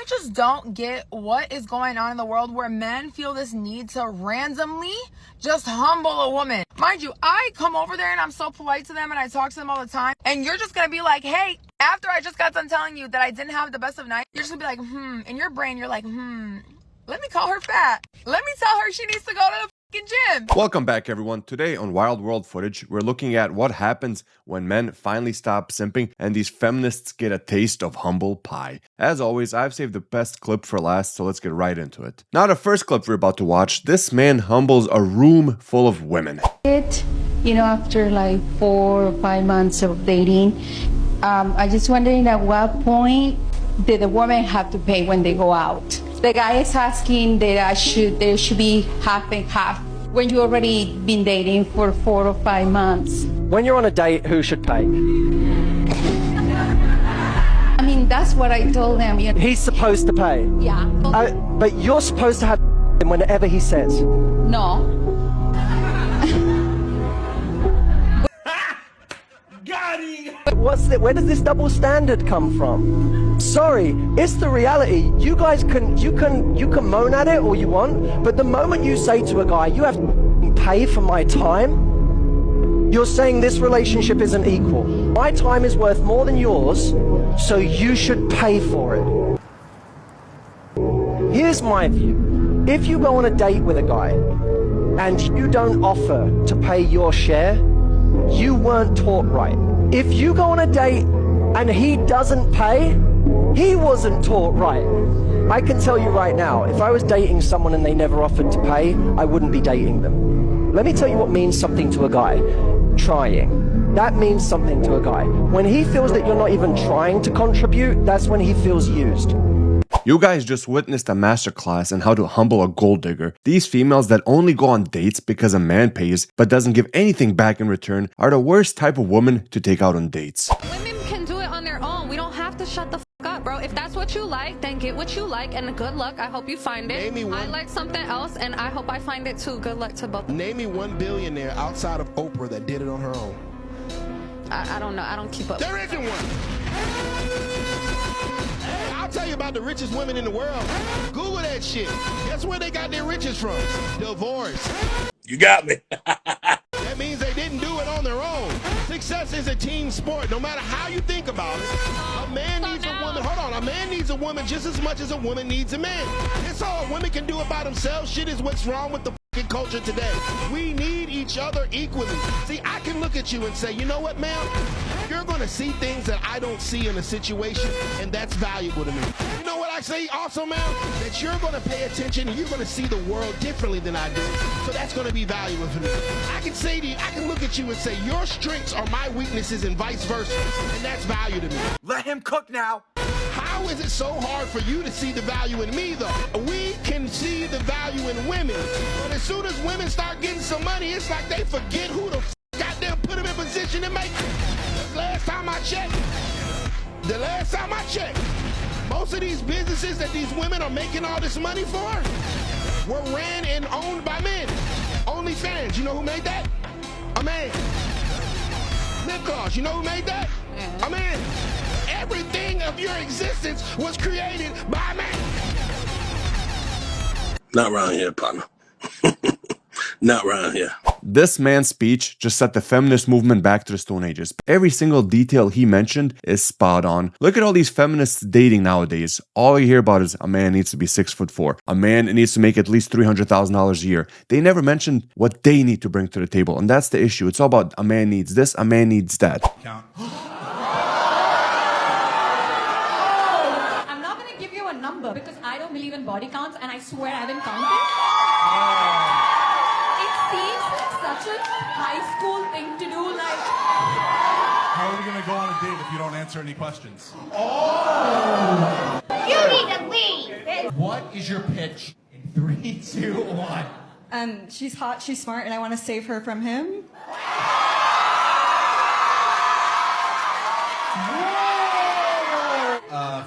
I just don't get what is going on in the world where men feel this need to randomly just humble a woman. Mind you, I come over there and I'm so polite to them and I talk to them all the time. And you're just gonna be like, hey, after I just got done telling you that I didn't have the best of nights, you're just gonna be like, in your brain, you're like, let me call her fat. Let me tell her she needs to go to the gym. Welcome back, everyone. Today on Wild World Footage, we're looking at what happens when men finally stop simping and these feminists get a taste of humble pie. As always, I've saved the best clip for last, so let's get right into it. Now, the first clip we're about to watch, this man humbles a room full of women. After like 4 or 5 months of dating, I just wondering at what point did the woman have to pay when they go out? The guy is asking that there should be half and half when you already been dating for 4 or 5 months. When you're on a date, who should pay? I mean, that's what I told him. He's supposed to pay. Yeah. But you're supposed to have him whenever he says. No. Where does this double standard come from? Sorry, it's the reality. You guys can moan at it all you want, but the moment you say to a guy, you have to pay for my time, you're saying this relationship isn't equal. My time is worth more than yours, so you should pay for it. Here's my view. If you go on a date with a guy and you don't offer to pay your share, you weren't taught right. If you go on a date and he doesn't pay, he wasn't taught right. I can tell you right now, if I was dating someone and they never offered to pay, I wouldn't be dating them. Let me tell you what means something to a guy. Trying. That means something to a guy. When he feels that you're not even trying to contribute, that's when he feels used. You guys just witnessed a masterclass on how to humble a gold digger. These females that only go on dates because a man pays but doesn't give anything back in return are the worst type of woman to take out on dates. Women can do it on their own. We don't have to shut the f up, bro. If that's what you like, then get what you like, and good luck. I hope you find it. Name me one. I like something else, and I hope I find it too. Good luck to both. Name me one billionaire outside of Oprah that did it on her own. I don't know. I don't keep up. There isn't one. I'll tell you about the richest women in the world. Google that shit. Guess where they got their riches from? Divorce. You got me. That means they didn't do it on their own. Success is a team sport, no matter how you think about it. A man needs a woman. Hold on. A man needs a woman just as much as a woman needs a man. It's all women can do it by themselves. Shit is what's wrong with the culture today. We need each other equally. See, I can look at you and say, you know what, ma'am? You're going to see things that I don't see in a situation, and that's valuable to me. You know what I say also, ma'am? That you're going to pay attention and you're going to see the world differently than I do. So that's going to be valuable for me. I can say to you, I can look at you and say, your strengths are my weaknesses and vice versa, and that's value to me. Let him cook now. How is it so hard for you to see the value in me, though? We can see the value in women, but as soon as women start getting some money, it's like they forget who the goddamn put them in position to make it. The last time I checked, most of these businesses that these women are making all this money for were ran and owned by men. OnlyFans, you know who made that? A man. Lip gloss, you know who made that? A man. Everything of your existence was created by man. Not around here, partner. Not around here. This man's speech just set the feminist movement back to the Stone Ages. Every single detail he mentioned is spot on. Look at all these feminists dating nowadays. All you hear about is a man needs to be 6'4". A man needs to make at least $300,000 a year. They never mention what they need to bring to the table, and that's the issue. It's all about a man needs this, a man needs that. Count. I'm not going to give you a number because I don't believe in body counts and I swear I haven't counted. It seems like such a high school thing to do, like... How are we going to go on a date if you don't answer any questions? You need to leave! What is your pitch in 3, 2, 1? She's hot, she's smart, and I want to save her from him.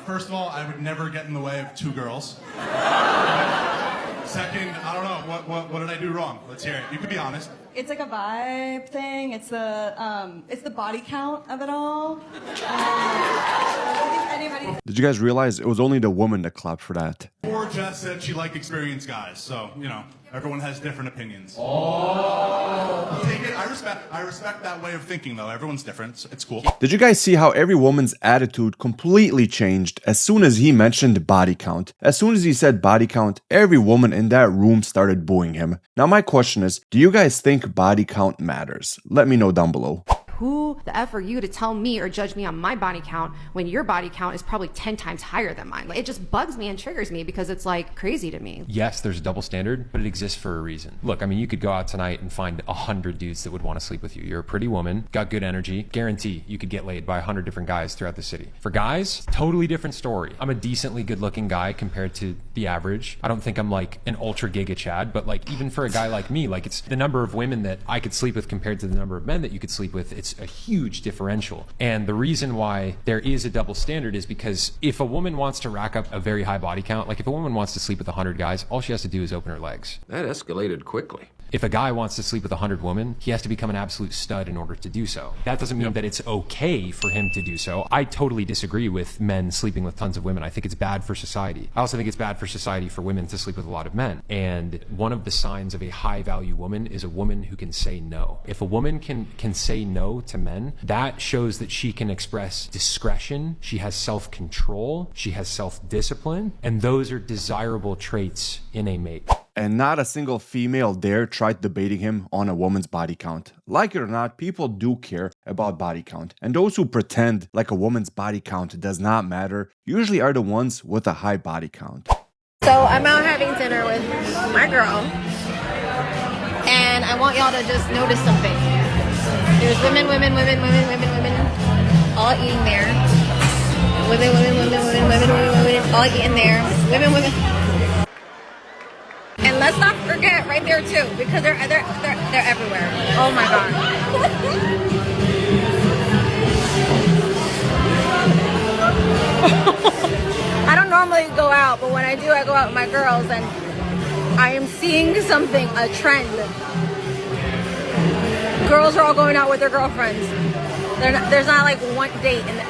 First of all, I would never get in the way of 2 girls. Second, I don't know. What did I do wrong? Let's hear it. You can be honest. It's like a vibe thing. It's the body count of it all. I think anybody. Did you guys realize it was only the woman that clapped for that? Or Jess said she liked experienced guys. So, you know, everyone has different opinions. Oh. Take it. I respect that way of thinking, though. Everyone's different. It's cool. Did you guys see how every woman's attitude completely changed as soon as he mentioned body count? As soon as he said body count, every woman in that room started booing him. Now my question is, do you guys think body count matters? Let me know down below. Who the F are you to tell me or judge me on my body count when your body count is probably 10 times higher than mine? Like, it just bugs me and triggers me because it's like crazy to me. Yes, there's a double standard, but it exists for a reason. Look, I mean, you could go out tonight and find 100 dudes that would want to sleep with you. You're a pretty woman, got good energy, guarantee you could get laid by 100 different guys throughout the city. For guys, totally different story. I'm a decently good looking guy compared to the average. I don't think I'm like an ultra giga Chad, but like even for a guy like me, like it's the number of women that I could sleep with compared to the number of men that you could sleep with. It's a huge differential. And the reason why there is a double standard is because if a woman wants to rack up a very high body count, like if a woman wants to sleep with 100 guys, all she has to do is open her legs. That escalated quickly. If a guy wants to sleep with 100 women, he has to become an absolute stud in order to do so. That doesn't mean that it's okay for him to do so. I totally disagree with men sleeping with tons of women. I think it's bad for society. I also think it's bad for society for women to sleep with a lot of men. And one of the signs of a high value woman is a woman who can say no. If a woman can say no to men, that shows that she can express discretion, she has self-control, she has self-discipline, and those are desirable traits in a mate. And not a single female dare tried debating him on a woman's body count. Like it or not, people do care about body count. And those who pretend like a woman's body count does not matter usually are the ones with a high body count. So I'm out having dinner with my girl, and I want y'all to just notice something. There's women, all eating there. Women, all eating there. Women. And let's not forget right there too, because they're everywhere. Oh my god. I don't normally go out, but when I do, I go out with my girls, and I am seeing something, a trend. Girls are all going out with their girlfriends. There's not like one date in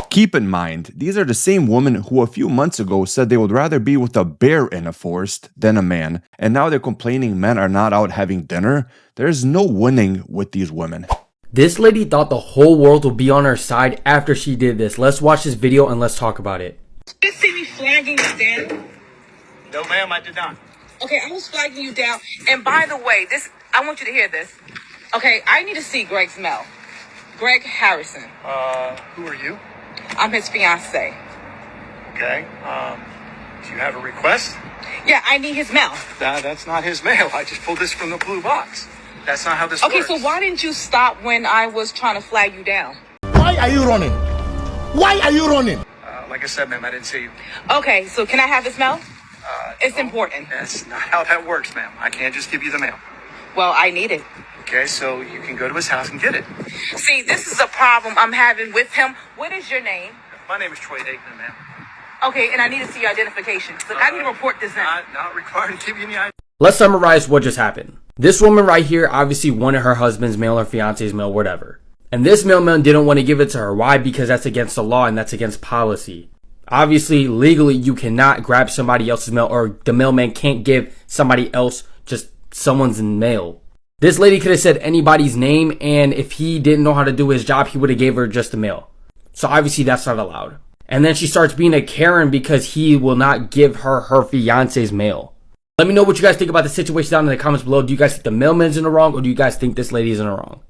Keep in mind, these are the same women who a few months ago said they would rather be with a bear in a forest than a man, and now they're complaining men are not out having dinner. There's no winning with these women. This lady thought the whole world would be on her side after she did this. Let's watch this video and let's talk about it. Did you see me flagging you down? No, ma'am, I did not. Okay, I was flagging you down. And by the way, I want you to hear this. Okay, I need to see Greg's mail. Greg Harrison. Who are you? I'm his fiance. Okay. Do you have a request? Yeah, I need his mail. That's not his mail. I just pulled this from the blue box. That's not how this works. Okay, so why didn't you stop when I was trying to flag you down? Why are you running? Why are you running? Like I said, ma'am, I didn't see you. Okay, so can I have this mail? It's important. That's not how that works, ma'am. I can't just give you the mail. Well, I need it. Okay, so you can go to his house and get it. See, this is a problem I'm having with him. What is your name? My name is Troy Aikman, ma'am. Okay, and I need to see your identification. So I need to report this now. Not required to give you any idea. Let's summarize what just happened. This woman right here obviously wanted her husband's mail or fiance's mail, whatever. And this mailman didn't want to give it to her. Why? Because that's against the law and that's against policy. Obviously, legally, you cannot grab somebody else's mail, or the mailman can't give somebody else just someone's mail. This lady could have said anybody's name, and if he didn't know how to do his job, he would have gave her just the mail. So obviously that's not allowed. And then she starts being a Karen because he will not give her her fiance's mail. Let me know what you guys think about the situation down in the comments below. Do you guys think the mailman's in the wrong, or do you guys think this lady is in the wrong?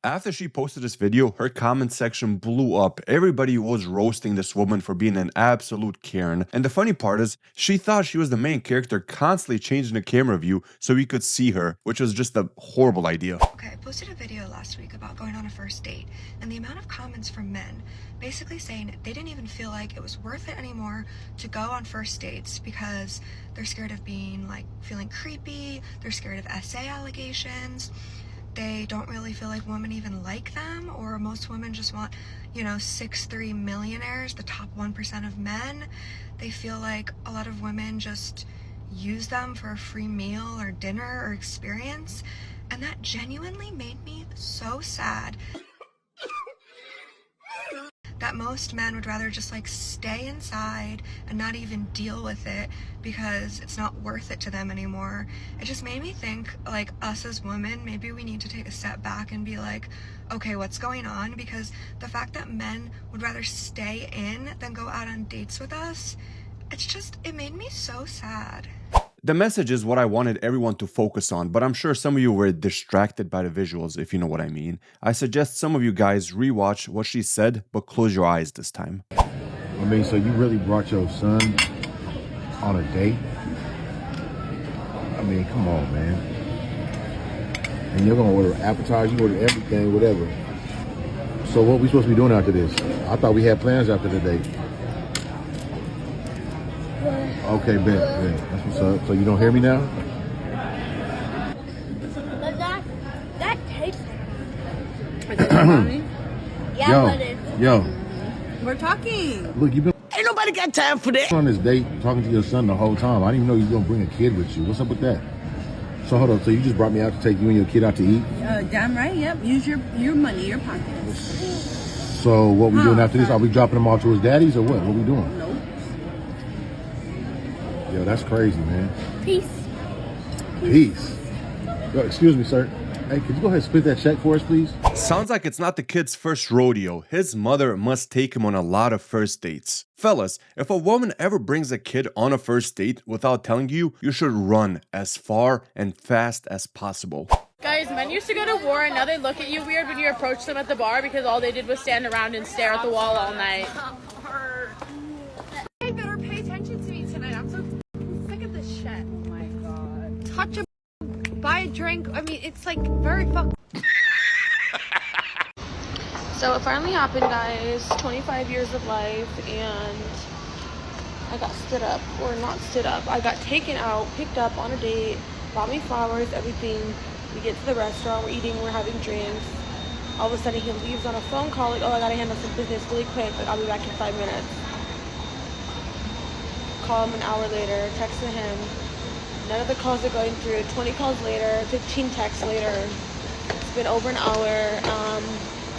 After she posted this video, her comment section blew up. Everybody was roasting this woman for being an absolute Karen. And the funny part is, she thought she was the main character, constantly changing the camera view so we could see her, which was just a horrible idea. Okay, I posted a video last week about going on a first date, and the amount of comments from men basically saying they didn't even feel like it was worth it anymore to go on first dates because they're scared of feeling creepy, they're scared of SA allegations. they don't really feel like women even like them, or most women just want, you know, 6'3" millionaires, the top 1% of men. They feel like a lot of women just use them for a free meal or dinner or experience, and that genuinely made me so sad. That most men would rather just like stay inside and not even deal with it because it's not worth it to them anymore. It just made me think, like, us as women, maybe we need to take a step back and be like, okay, what's going on? Because the fact that men would rather stay in than go out on dates with us, it made me so sad. The message is what I wanted everyone to focus on, but I'm sure some of you were distracted by the visuals, if you know what I mean. I suggest some of you guys rewatch what she said, but close your eyes this time. I mean, so you really brought your son on a date? I mean, come on, man. And you're gonna order appetizer, you order everything, whatever. So what are we supposed to be doing after this? I thought we had plans after the date. Okay, bet. That's what's up. So you don't hear me now? That tastes Yo. We're talking. Look, you've been... Ain't nobody got time for that. On this date, talking to your son the whole time. I didn't even know you were going to bring a kid with you. What's up with that? So hold on. So you just brought me out to take you and your kid out to eat? Damn right, yep. Use your money, your pockets. So what we doing after this? Are we dropping him off to his daddy's or what? What we doing? Nope. Yo, that's crazy, man. Peace. Yo, excuse me, sir. Hey, could you go ahead and split that check for us, please? Sounds like it's not the kid's first rodeo. His mother must take him on a lot of first dates. Fellas, if a woman ever brings a kid on a first date without telling you, you should run as far and fast as possible. Guys, men used to go to war and now they look at you weird when you approach them at the bar because all they did was stand around and stare at the wall all night. You better pay attention to me tonight. I'm so sick of this shit. Oh my god. Touch a buy a drink. I mean, it's like very fuck. So it finally happened, guys. 25 years of life, and I got stood up, or not stood up. I got taken out, picked up on a date, bought me flowers, everything. We get to the restaurant, we're eating, we're having drinks. All of a sudden he leaves on a phone call, like, oh, I gotta handle some business really quick, like, I'll be back in 5 minutes. Call him an hour later, text to him. None of the calls are going through. 20 calls later, 15 texts later. It's been over an hour.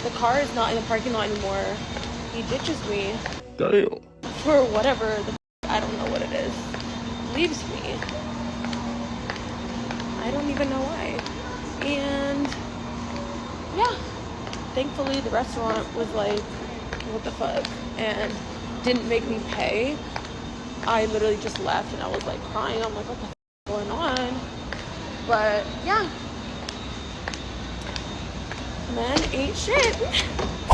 The car is not in the parking lot anymore. He ditches me. Damn. For whatever, I don't know what it is. Leaves me. I don't even know why. And yeah, thankfully the restaurant was like, what the fuck? And didn't make me pay. I literally just left and I was like crying. I'm like, what the fuck is going on? But yeah, men ain't shit.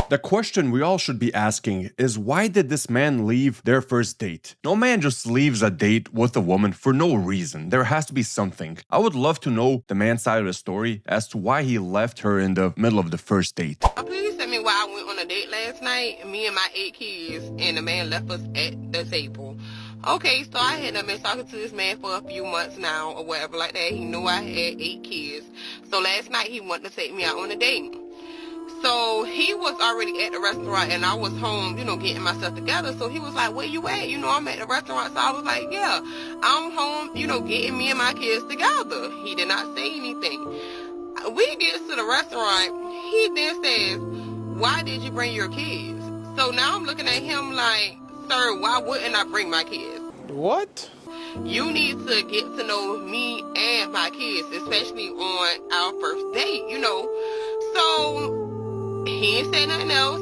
The question we all should be asking is, why did this man leave their first date? No man just leaves a date with a woman for no reason. There has to be something. I would love to know the man's side of the story as to why he left her in the middle of the first date. Please tell me why I went on a date last night, me and my 8 kids, and the man left us at the table. Okay, so I had been talking to this man for a few months now, or whatever like that. He knew I had 8 kids. So last night he wanted to take me out on a date. So he was already at the restaurant and I was home, you know, getting myself together. So he was like, where you at? You know, I'm at the restaurant. So I was like, yeah, I'm home, you know, getting me and my kids together. He did not say anything. We get to the restaurant. He then says, why did you bring your kids? So now I'm looking at him like, sir, why wouldn't I bring my kids? What? You need to get to know me and my kids, especially on our first date, you know. So he ain't say nothing else.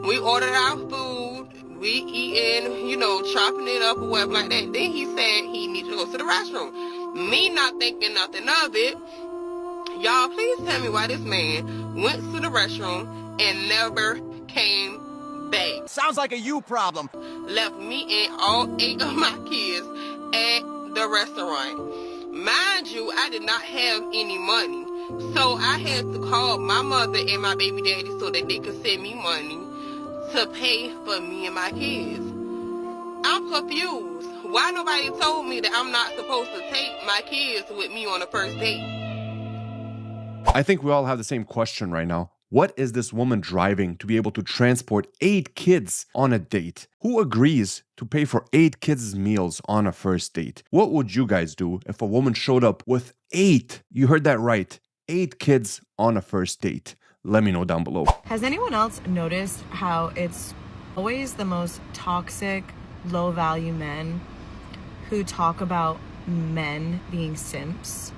We ordered our food. We eating, you know, chopping it up or whatever like that. Then he said he needed to go to the restroom. Me not thinking nothing of it. Y'all, please tell me why this man went to the restroom and never came back. Sounds like a you problem. Left me and all 8 of my kids at the restaurant. Mind you, I did not have any money. So I had to call my mother and my baby daddy so that they could send me money to pay for me and my kids. I'm confused. Why nobody told me that I'm not supposed to take my kids with me on the first date? I think we all have the same question right now. What is this woman driving to be able to transport 8 kids on a date? Who agrees to pay for 8 kids' meals on a first date? What would you guys do if a woman showed up with 8, you heard that right, 8 kids on a first date? Let me know down below. Has anyone else noticed how it's always the most toxic, low-value men who talk about men being simps?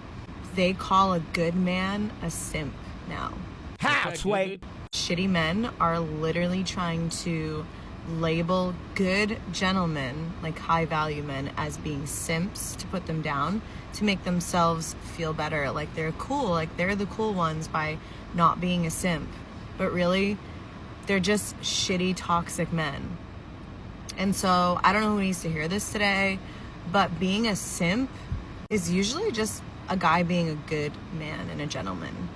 They call a good man a simp now. How, Sway? Shitty men are literally trying to label good gentlemen, like high-value men, as being simps to put them down, to make themselves feel better, like they're cool, like they're the cool ones by not being a simp. But really, they're just shitty, toxic men. And so I don't know who needs to hear this today, but being a simp is usually just a guy being a good man and a gentleman.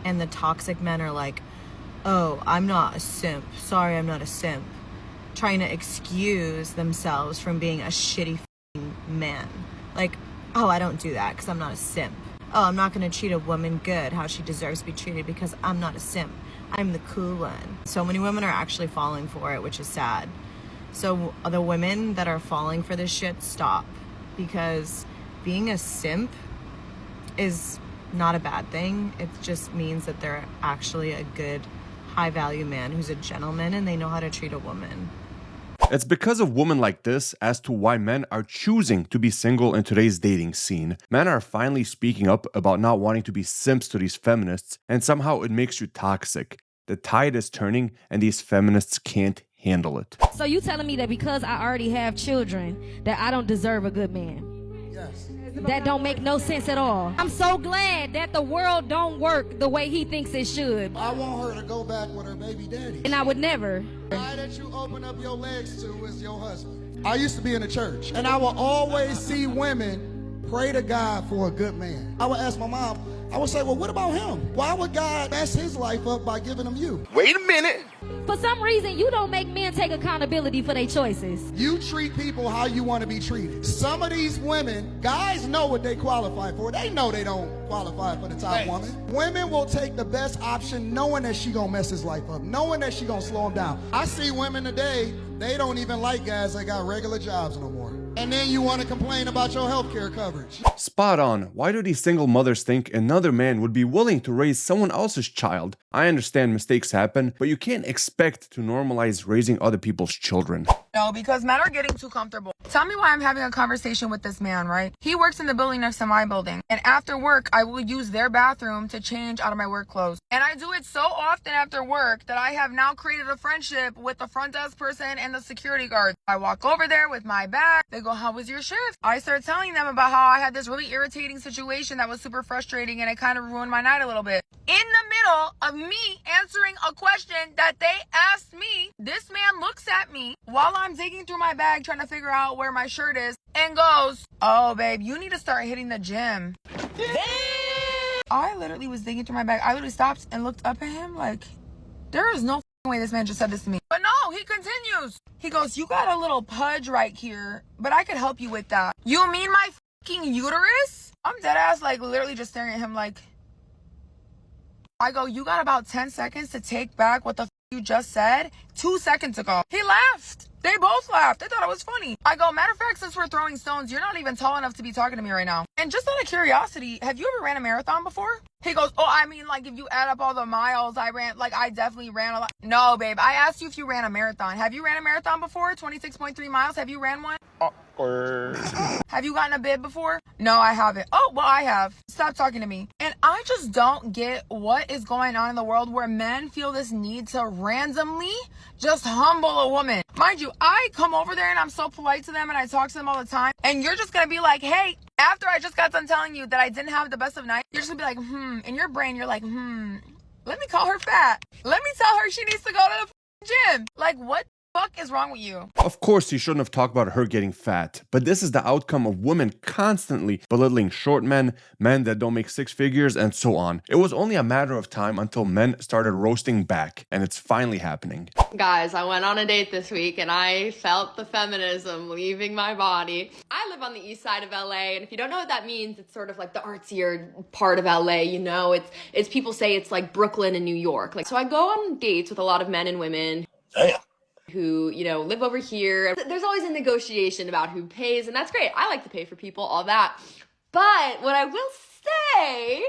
And the toxic men are like, oh, I'm not a simp. Sorry, I'm not a simp. Trying to excuse themselves from being a shitty man. Like, oh, I don't do that because I'm not a simp. Oh, I'm not going to treat a woman good how she deserves to be treated because I'm not a simp. I'm the cool one. So many women are actually falling for it, which is sad. So the women that are falling for this shit, stop. Because being a simp is not a bad thing. It just means that they're actually a good, high-value man who's a gentleman and they know how to treat a woman. It's because of women like this as to why men are choosing to be single in today's dating scene. Men are finally speaking up about not wanting to be simps to these feminists, and somehow it makes you toxic. The tide is turning and these feminists can't handle it. So you telling me that because I already have children that I don't deserve a good man? Yes. That don't make no sense at all. I'm so glad that the world don't work the way he thinks it should. I want her to go back with her baby daddy. And I would never. The guy that you open up your legs to is your husband. I used to be in the church, and I will always see women pray to God for a good man. I would ask my mom, I would say, well, what about him? Why would God mess his life up by giving him you? Wait a minute. For some reason, you don't make men take accountability for their choices. You treat people how you want to be treated. Some of these women, guys know what they qualify for. They know they don't qualify for the top woman. Women will take the best option knowing that she gonna mess his life up, knowing that she gonna slow him down. I see women today, they don't even like guys that got regular jobs no more. And then you want to complain about your health care coverage. Spot on. Why do these single mothers think another man would be willing to raise someone else's child? I understand mistakes happen, but you can't expect to normalize raising other people's children. No, because men are getting too comfortable. Tell me why I'm having a conversation with this man, right? He works in the building next to my building. And after work, I will use their bathroom to change out of my work clothes. And I do it so often after work that I have now created a friendship with the front desk person and the security guard. I walk over there with my bag. They go, how was your shift? I start telling them about how I had this really irritating situation that was super frustrating and it kind of ruined my night a little bit. In the middle of me answering a question that they asked me, this man looks at me while I'm digging through my bag trying to figure out where my shirt is and goes, oh babe, you need to start hitting the gym. I literally was digging through my bag. I literally stopped and looked up at him like, there is no way this man just said this to me. But no, he continues. He goes, you got a little pudge right here, but I could help you with that. You mean my fucking uterus? I'm dead ass like literally just staring at him like, I go, you got about 10 seconds to take back what the you just said 2 seconds ago. He laughed. They both laughed. They thought it was funny. I go, matter of fact, since we're throwing stones, you're not even tall enough to be talking to me right now. And just out of curiosity, have you ever ran a marathon before? He goes, oh, I mean, like, if you add up all the miles I ran, like, I definitely ran a lot. No, babe, I asked you if you ran a marathon. Have you ran a marathon before? 26.3 miles? Have you ran one? Have you gotten a bib before? No, I haven't. Oh, well, I have. Stop talking to me. And I just don't get what is going on in the world where men feel this need to randomly just humble a woman. Mind you, I come over there and I'm so polite to them and I talk to them all the time. And you're just going to be like, hey, after I just got done telling you that I didn't have the best of night, you're just going to be like, in your brain, you're like, let me call her fat. Let me tell her she needs to go to the gym. Like, what Fuck is wrong with you? Of course, he shouldn't have talked about her getting fat, but this is the outcome of women constantly belittling short men, men that don't make six figures, and so on. It was only a matter of time until men started roasting back, and it's finally happening. Guys, I went on a date this week and I felt the feminism leaving my body. I live on the east side of LA, and if you don't know what that means, it's sort of like the artsier part of LA, you know? It's people say it's like Brooklyn and New York. Like, so I go on dates with a lot of men and women. Damn. Who, you know, live over here. There's always a negotiation about who pays, and that's great. I like to pay for people, all that. But what I will say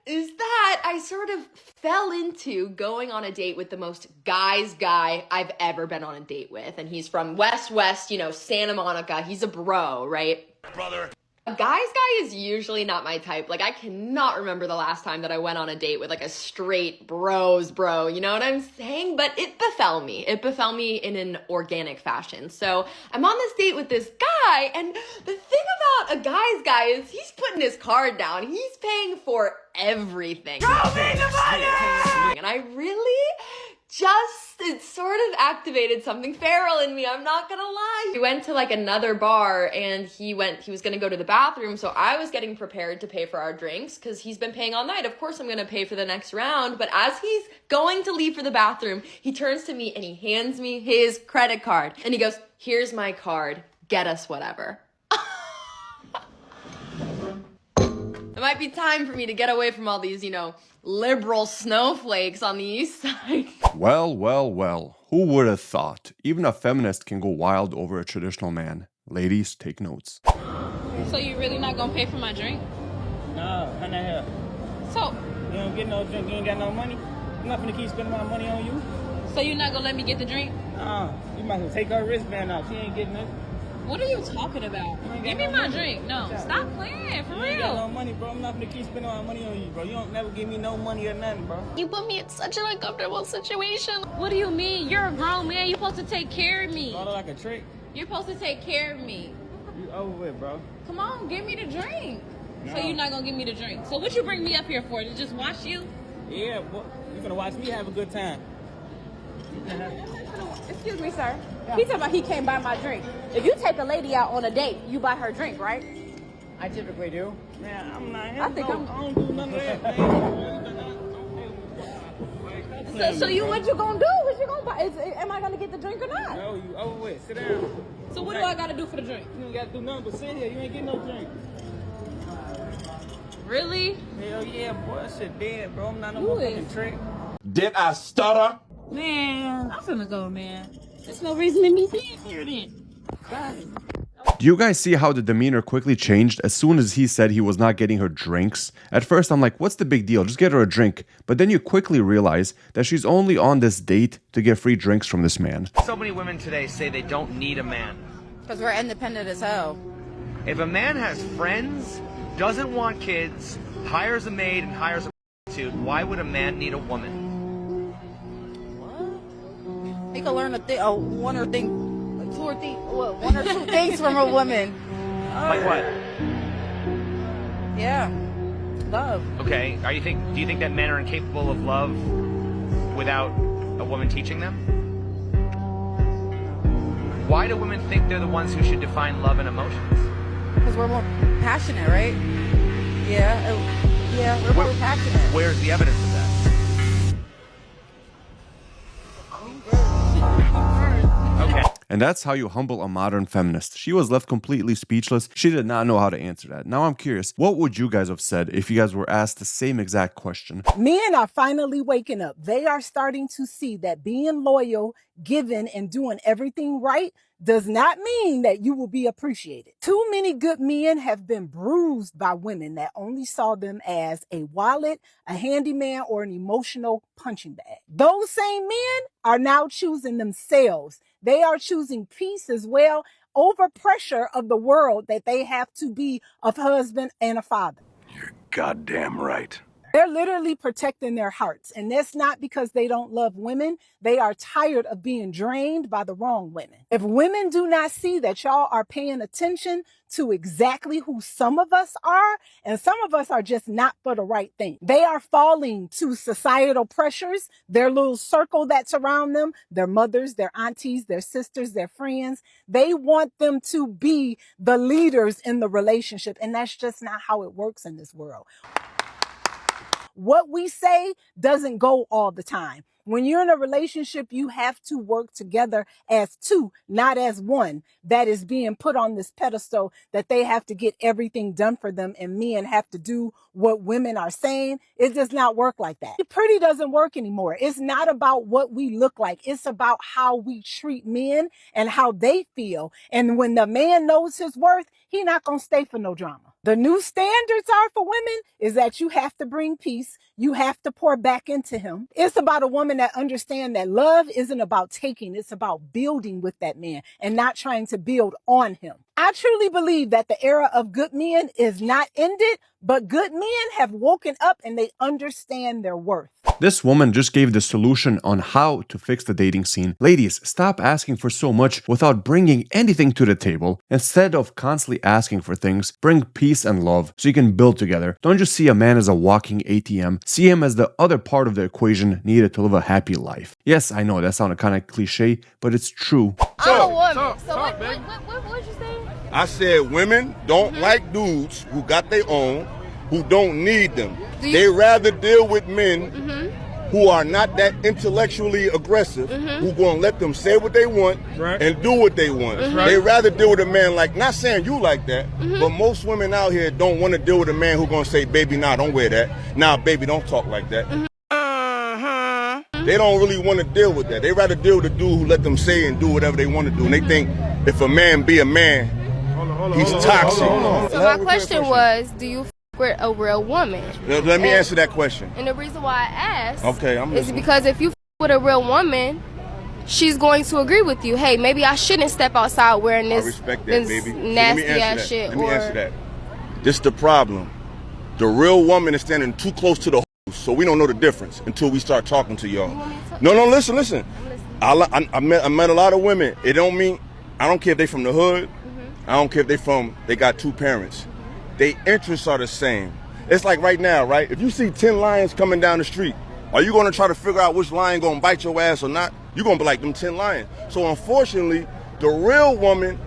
is that I sort of fell into going on a date with the most guy I've ever been on a date with. And he's from West, you know, Santa Monica. He's a bro, right? Brother. A guy is usually not my type. Like, I cannot remember the last time that I went on a date with like a straight bro, you know what I'm saying? But it befell me. It befell me in an organic fashion. So I'm on this date with this guy, and the thing about a guy's guy is he's putting his card down. He's paying for everything. Show me the money! And I really it sort of activated something feral in me, I'm not gonna lie. We went to like another bar, and he was gonna go to the bathroom, so I was getting prepared to pay for our drinks because he's been paying all night. Of course I'm gonna pay for the next round, but as he's going to leave for the bathroom, he turns to me and he hands me his credit card, and he goes, "Here's my card, get us whatever." It might be time for me to get away from all these, you know, liberal snowflakes on the east side. Well, who would have thought? Even a feminist can go wild over a traditional man. Ladies, take notes. So you really not gonna pay for my drink? No, how the hell? So you don't get no drink, you ain't got no money? I'm not gonna keep spending my money on you. So you're not gonna let me get the drink? You might as well take her wristband out. She ain't getting it. What are you talking about? Give me my drink. No, stop playing, for You real. ain't got no money, bro. I'm not gonna keep spending my money on you, bro. You don't never give me no money or nothing, bro. You put me in such an uncomfortable situation. What do you mean? You're a grown man. You're supposed to take care of me. Thought it like a trick. You're supposed to take care of me. You over with, bro. Come on, give me the drink. No. So you're not gonna give me the drink. So what you bring me up here for? To just watch you? Yeah, boy. You gonna watch me have a good time. Excuse me, sir. He talking about he can't buy my drink. If you take a lady out on a date, you buy her drink, right? I typically do. Man, I'm not. I think I don't do none of that, man. So what you gonna do? What you gonna buy? Am I gonna get the drink or not? No, you over with. Sit down. So what do I gotta do for the drink? You ain't gotta do nothing but sit here. You ain't getting no drink. Really? Hell yeah, boy. That shit dead, bro. I'm not no motherfucking trick. Did I stutter? Man, I'm finna go, man. There's no reason in me being here then. Bye. Do you guys see how the demeanor quickly changed as soon as he said he was not getting her drinks? At first I'm like, what's the big deal? Just get her a drink. But then you quickly realize that she's only on this date to get free drinks from this man. So many women today say they don't need a man. Because we're independent as hell. If a man has friends, doesn't want kids, hires a maid and hires a prostitute, why would a man need a woman? He could learn one or two things from a woman. Like what? Yeah, love. Okay. Do you think that men are incapable of love without a woman teaching them? Why do women think they're the ones who should define love and emotions? Because we're more passionate, right? Yeah, we're more passionate. Where's the evidence of that? Okay. And that's how you humble a modern feminist. She was left completely speechless. She did not know how to answer that. Now I'm curious, what would you guys have said if you guys were asked the same exact question? Men are finally waking up. They are starting to see that being loyal, giving, and doing everything right does not mean that you will be appreciated. Too many good men have been bruised by women that only saw them as a wallet, a handyman, or an emotional punching bag. Those same men are now choosing themselves. They are choosing peace as well over pressure of the world that they have to be a husband and a father. Goddamn right. They're literally protecting their hearts. And that's not because they don't love women. They are tired of being drained by the wrong women. If women do not see that y'all are paying attention to exactly who some of us are, and some of us are just not for the right thing, they are falling to societal pressures, their little circle that's around them, their mothers, their aunties, their sisters, their friends. They want them to be the leaders in the relationship. And that's just not how it works in this world. What we say doesn't go all the time. When you're in a relationship, you have to work together as two, not as one that is being put on this pedestal that they have to get everything done for them and men have to do what women are saying. It does not work like that. Pretty doesn't work anymore. It's not about what we look like. It's about how we treat men and how they feel. And when the man knows his worth, he's not going to stay for no drama. The new standards are for women is that you have to bring peace. You have to pour back into him. It's about a woman that understands that love isn't about taking. It's about building with that man and not trying to build on him. I truly believe that the era of good men is not ended, but good men have woken up and they understand their worth. This woman just gave the solution on how to fix the dating scene. Ladies, stop asking for so much without bringing anything to the table. Instead of constantly asking for things, bring peace and love so you can build together. Don't just see a man as a walking ATM. See him as the other part of the equation needed to live a happy life. Yes, I know that sounded kind of cliche, but it's true. I'm a woman. So what did you say? I said women don't like dudes who got their own, who don't need them. They rather deal with men who are not that intellectually aggressive, who gonna let them say what they want and do what they want. They rather deal with a man like, not saying you like that, but most women out here don't want to deal with a man who gonna say, baby, nah, don't wear that. Nah, baby, don't talk like that. They don't really want to deal with that. They rather deal with a dude who let them say and do whatever they want to do. And they think if a man be a man, he's toxic. So my question was, do you with a real woman? Let me answer that question. And the reason why I asked is listening. Because if you with a real woman, she's going to agree with you. Hey, maybe I shouldn't step outside wearing this, I respect that, baby. nasty ass shit. Let me answer that. This is the problem. The real woman is standing too close to the hoes, so we don't know the difference until we start talking to y'all. No, listen. I met a lot of women. It don't mean, I don't care if they from the hood. I don't care if they got two parents. Their interests are the same. It's like right now, right? If you see 10 lions coming down the street, are you going to try to figure out which lion going to bite your ass or not? You're going to be like them 10 lions. So unfortunately, the real woman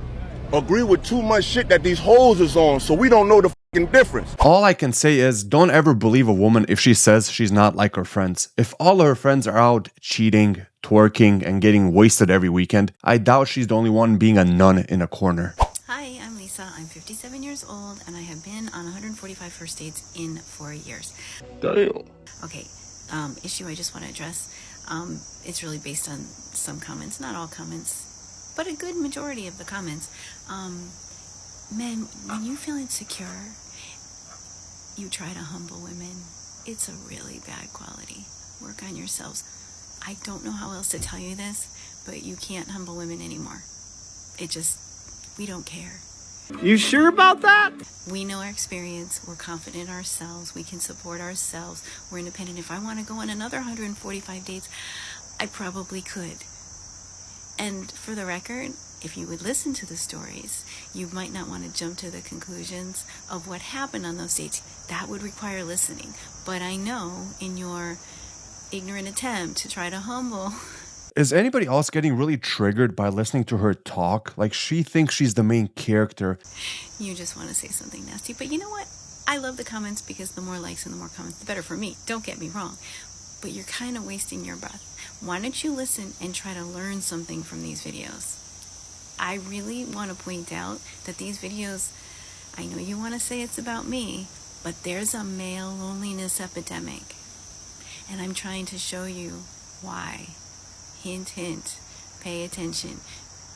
agree with too much shit that these hoes is on, so we don't know the fucking difference. All I can say is don't ever believe a woman if she says she's not like her friends. If all her friends are out cheating, twerking, and getting wasted every weekend, I doubt she's the only one being a nun in a corner. Hi, I'm Lisa. I'm 57 years old and I have been on 145 first dates in 4 years. Damn. Okay, issue I just want to address. It's really based on some comments, not all comments, but a good majority of the comments. Men, when you feel insecure, you try to humble women. It's a really bad quality. Work on yourselves. I don't know how else to tell you this, but you can't humble women anymore. We don't care. You sure about that? We know our experience. We're confident in ourselves. We can support ourselves. We're independent. If I want to go on another 145 dates, I probably could. And for the record, if you would listen to the stories, you might not want to jump to the conclusions of what happened on those dates. That would require listening. But I know in your ignorant attempt to try to humble... Is anybody else getting really triggered by listening to her talk? Like she thinks she's the main character. You just want to say something nasty. But you know what? I love the comments because the more likes and the more comments, the better for me. Don't get me wrong. But you're kind of wasting your breath. Why don't you listen and try to learn something from these videos? I really want to point out that these videos, I know you want to say it's about me, but there's a male loneliness epidemic. And I'm trying to show you why. Hint, hint. Pay attention.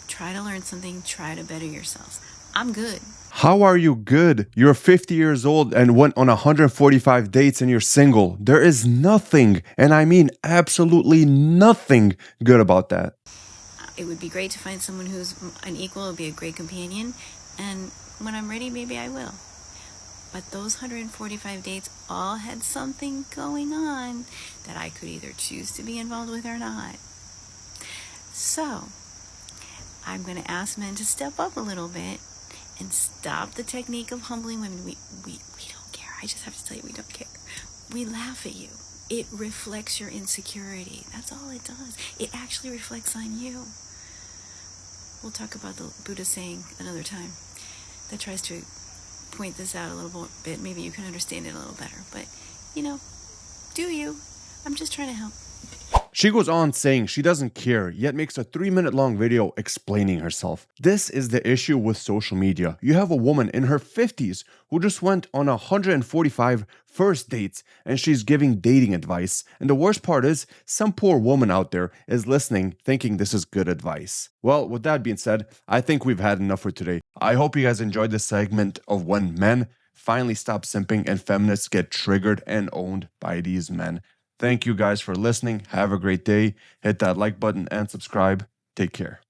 Try to learn something. Try to better yourselves. I'm good. How are you good? You're 50 years old and went on 145 dates and you're single. There is nothing, and I mean absolutely nothing good about that. It would be great to find someone who's an equal. It would be a great companion. And when I'm ready, maybe I will. But those 145 dates all had something going on that I could either choose to be involved with or not. So, I'm going to ask men to step up a little bit and stop the technique of humbling women. We don't care. I just have to tell you, we don't care. We laugh at you. It reflects your insecurity. That's all it does. It actually reflects on you. We'll talk about the Buddha saying another time that tries to point this out a little bit. Maybe you can understand it a little better. But, do you. I'm just trying to help. She goes on saying she doesn't care, yet makes a 3-minute long video explaining herself. This is the issue with social media. You have a woman in her 50s who just went on 145 first dates and she's giving dating advice. And the worst part is, some poor woman out there is listening thinking this is good advice. Well, with that being said, I think we've had enough for today. I hope you guys enjoyed this segment of when men finally stop simping and feminists get triggered and owned by these men. Thank you guys for listening. Have a great day. Hit that like button and subscribe. Take care.